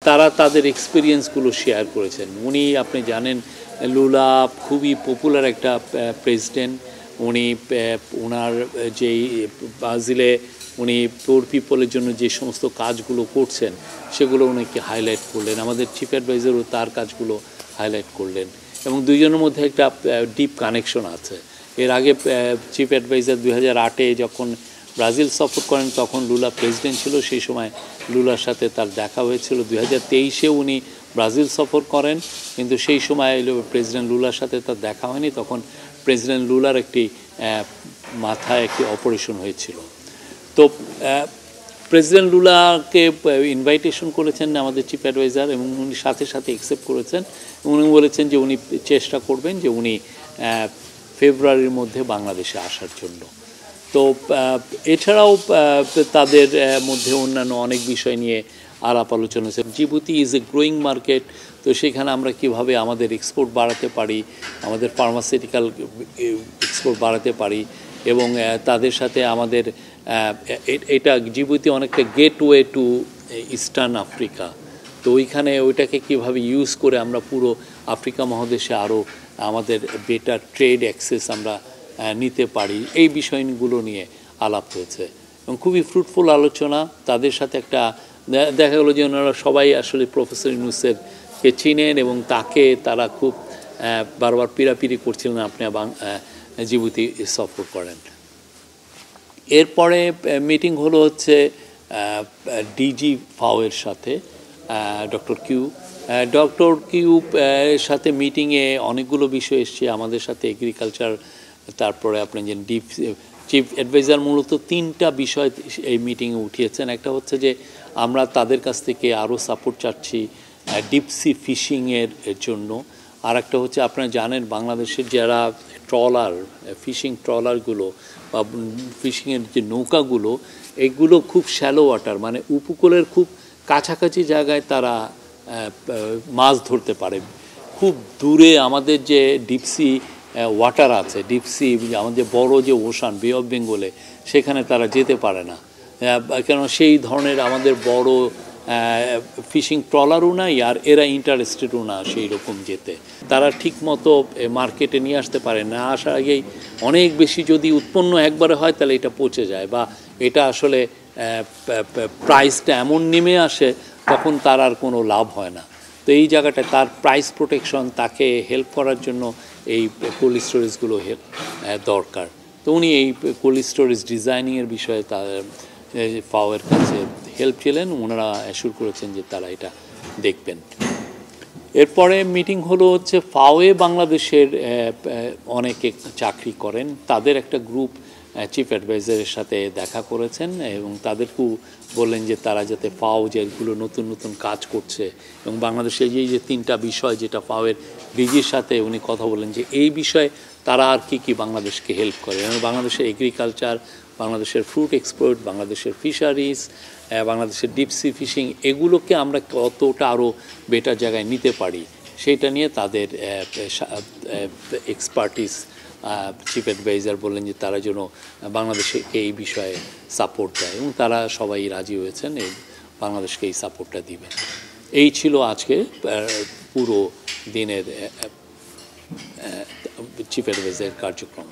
তারা তাদের এক্সপিরিয়েন্সগুলো শেয়ার করেছেন। উনি আপনি জানেন লুলা খুবই পপুলার একটা প্রেসিডেন্ট। উনি ওনার যেই ব্রাজিলে উনি পোর পিপলের জন্য যে সমস্ত কাজগুলো করছেন সেগুলো উনাকে হাইলাইট করলেন। আমাদের চিফ অ্যাডভাইজারও তার কাজগুলো হাইলাইট করলেন এবং দুইজনের মধ্যে একটা ডিপ কানেকশন আছে। এর আগে চিফ অ্যাডভাইজার 2008-এ যখন ব্রাজিল সফর করেন তখন লুলা প্রেসিডেন্ট ছিল, সেই সময় লুলার সাথে তার দেখা হয়েছিল। 2023-এ উনি ব্রাজিল সফর করেন, কিন্তু সেই সময় প্রেসিডেন্ট লুলার সাথে তার দেখা হয়নি। তখন প্রেসিডেন্ট লুলার একটি মাথায় একটি অপারেশন হয়েছিল। তো প্রেসিডেন্ট লুলাকে ইনভাইটেশন করেছেন আমাদের চিফ অ্যাডভাইজার এবং উনি সাথে সাথে অ্যাকসেপ্ট করেছেন। উনি বলেছেন যে উনি চেষ্টা করবেন যে উনি ফেব্রুয়ারির মধ্যে বাংলাদেশে আসার জন্য। তো এছাড়াও তাদের মধ্যে অন্যান্য অনেক বিষয় নিয়ে আলাপ আলোচনা হয়েছে। Djibouti is a growing market, তো সেখানে আমরা কিভাবে আমাদের এক্সপোর্ট বাড়াতে পারি, আমাদের ফার্মাসিউটিক্যাল এক্সপোর্ট বাড়াতে পারি এবং তাদের সাথে আমাদের এটা জিবুতি অনেকটা গেটওয়ে টু ইস্টার্ন আফ্রিকা। তো ওইখানে ওইটাকে কীভাবে ইউজ করে আমরা পুরো আফ্রিকা মহাদেশে আরও আমাদের বেটার ট্রেড অ্যাক্সেস আমরা নিতে পারি, এই বিষয়গুলো নিয়ে আলাপ হয়েছে এবং খুবই ফ্রুটফুল আলোচনা। তাদের সাথে একটা দেখা গেলো যে ওনারা সবাই আসলে প্রফেসর ইউনূসকে চিনেন এবং তাকে তারা খুব বারবার পিড়াপিড়ি করছিলেন আপনি জিবুতি সফর করেন। এরপরে মিটিং হলো হচ্ছে ডিজি ফাওয়ের সাথে ডক্টর কিউ সাথে মিটিংয়ে অনেকগুলো বিষয় এসছে আমাদের সাথে এগ্রিকালচার, তারপরে আপনি যে চিফ অ্যাডভাইজার মূলত 3টা বিষয় এই মিটিংয়ে উঠিয়েছেন। একটা হচ্ছে যে আমরা তাদের কাছ থেকে আরও সাপোর্ট চাচ্ছি ডিপসি ফিশিংয়ের জন্য। আর একটা হচ্ছে আপনারা জানেন বাংলাদেশের যারা ট্রলার ফিশিং ট্রলারগুলো বা ফিশিংয়ের যে নৌকাগুলো এগুলো খুব শ্যালো ওয়াটার, মানে উপকূলের খুব কাছাকাছি জায়গায় তারা মাছ ধরতে পারে। খুব দূরে আমাদের যে ডিপসি ওয়াটার আছে, ডিপসি আমাদের বড় যে ওশান বে অফ বেঙ্গলে, সেখানে তারা যেতে পারে না, কেন সেই ধরনের আমাদের বড় ফিশিং ট্রলারও নাই আর এরা ইন্টারেস্টেডও না সেই রকম যেতে। তারা ঠিকমতো মার্কেটে নিয়ে আসতে পারে না, আসার আগেই অনেক বেশি যদি উৎপন্ন একবারে হয় তাহলে এটা পচে যায় বা এটা আসলে প্রাইসটা এমন নেমে আসে তখন তার আর কোনো লাভ হয় না। তো এই জায়গাটায় তার প্রাইস প্রোটেকশন, তাকে হেল্প করার জন্য এই কোল্ড স্টোরেজগুলো দরকার। তো উনি এই কোল্ড স্টোরেজ ডিজাইনিংয়ের বিষয়ে তার ফাওয়ের কাছে হেল্প ছিলেন, ওনারা অ্যাসিওর করেছেন যে তারা এটা দেখবেন। এরপরে মিটিং হলো হচ্ছে ফাওয়ে বাংলাদেশের অনেকে চাকরি করেন, তাদের একটা গ্রুপ চিফ অ্যাডভাইজারের সাথে দেখা করেছেন এবং তাদেরকেও বললেন যে তারা যাতে ফাও যেগুলো নতুন নতুন কাজ করছে এবং বাংলাদেশে এই যে 3টা বিষয় যেটা ফাওয়ের ডিজির সাথে উনি কথা বললেন যে এই বিষয়ে তারা আর কি বাংলাদেশকে হেল্প করে, এবং বাংলাদেশের এগ্রিকালচার, বাংলাদেশের ফ্রুট এক্সপোর্ট, বাংলাদেশের ফিশারিজ, বাংলাদেশের ডিপসি ফিশিং, এগুলোকে আমরা কতটা আরও বেটার জায়গায় নিতে পারি সেইটা নিয়ে তাদের এক্সপার্টিস চিফ অ্যাডভাইজার বললেন যে তারা যেন বাংলাদেশকে এই বিষয়ে সাপোর্ট দেয় এবং তারা সবাই রাজি হয়েছেন এই বাংলাদেশকে এই সাপোর্টটা দিবেন। এই ছিল আজকে পুরো দিনের চিফ অ্যাডভাইজারের কার্যক্রম।